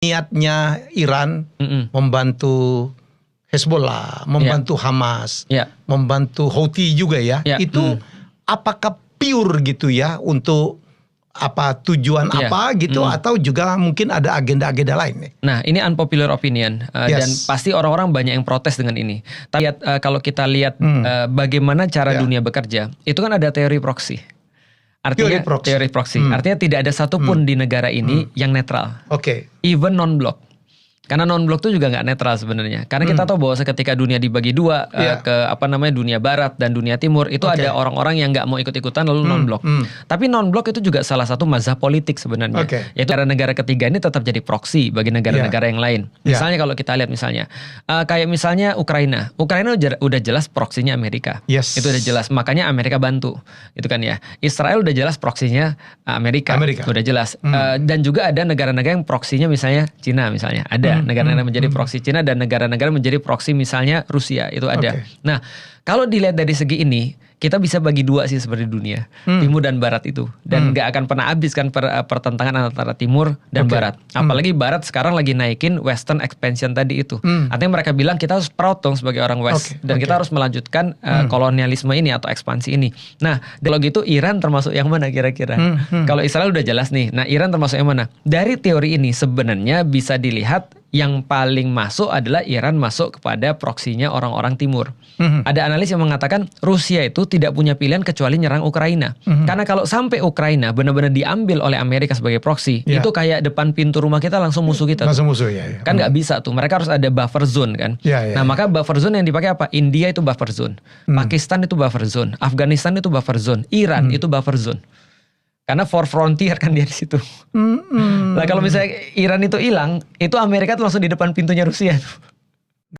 niatnya Iran membantu Hezbollah, membantu Hamas, membantu Houthi juga ya. Itu apakah pure gitu ya untuk apa tujuan apa gitu atau juga mungkin ada agenda-agenda lain nih. Nah, ini unpopular opinion dan pasti orang-orang banyak yang protes dengan ini. Tapi kalau kita lihat bagaimana cara dunia bekerja, itu kan ada teori proxy. Artinya teori proxy. Artinya tidak ada satupun di negara ini yang netral. Even non-blok. Karena non-blok itu juga nggak netral sebenarnya. Karena kita tahu bahwa seketika dunia dibagi dua ke dunia barat dan dunia timur, itu ada orang-orang yang nggak mau ikut-ikutan lalu non-blok. Tapi non-blok itu juga salah satu mazhab politik sebenarnya. Yaitu negara ketiga ini tetap jadi proxy bagi negara-negara yang lain. Misalnya kalau kita lihat kayak misalnya Ukraina. Ukraina udah jelas proksinya Amerika. Itu udah jelas. Makanya Amerika bantu. Itu kan ya. Israel udah jelas proksinya Amerika. Udah jelas. Dan juga ada negara-negara yang proksinya misalnya Cina misalnya. Ada. Negara-negara menjadi proksi Cina dan negara-negara menjadi proksi misalnya Rusia, itu ada. Nah, kalau dilihat dari segi ini, kita bisa bagi dua sih seperti dunia, timur dan barat itu. Dan gak akan pernah habis kan pertentangan antara timur dan barat. Apalagi barat sekarang lagi naikin western expansion tadi itu. Artinya mereka bilang kita harus proud dong sebagai orang west. Dan kita harus melanjutkan kolonialisme ini atau ekspansi ini. Nah, kalau gitu Iran termasuk yang mana kira-kira? Kalau Israel udah jelas nih. Nah, Iran termasuk yang mana? Dari teori ini sebenarnya bisa dilihat yang paling masuk adalah Iran masuk kepada proksinya orang-orang timur. Ada analis yang mengatakan Rusia itu tidak punya pilihan kecuali nyerang Ukraina. Karena kalau sampai Ukraina benar-benar diambil oleh Amerika sebagai proksi, itu kayak depan pintu rumah kita langsung musuh kita. Langsung musuh ya. Kan nggak bisa tuh. Mereka harus ada buffer zone kan. Nah maka buffer zone yang dipakai apa? India itu buffer zone, Pakistan itu buffer zone, Afghanistan itu buffer zone, Iran itu buffer zone. Karena for frontier kan dia di situ. Nah kalau misalnya Iran itu hilang, itu Amerika tuh langsung di depan pintunya Rusia.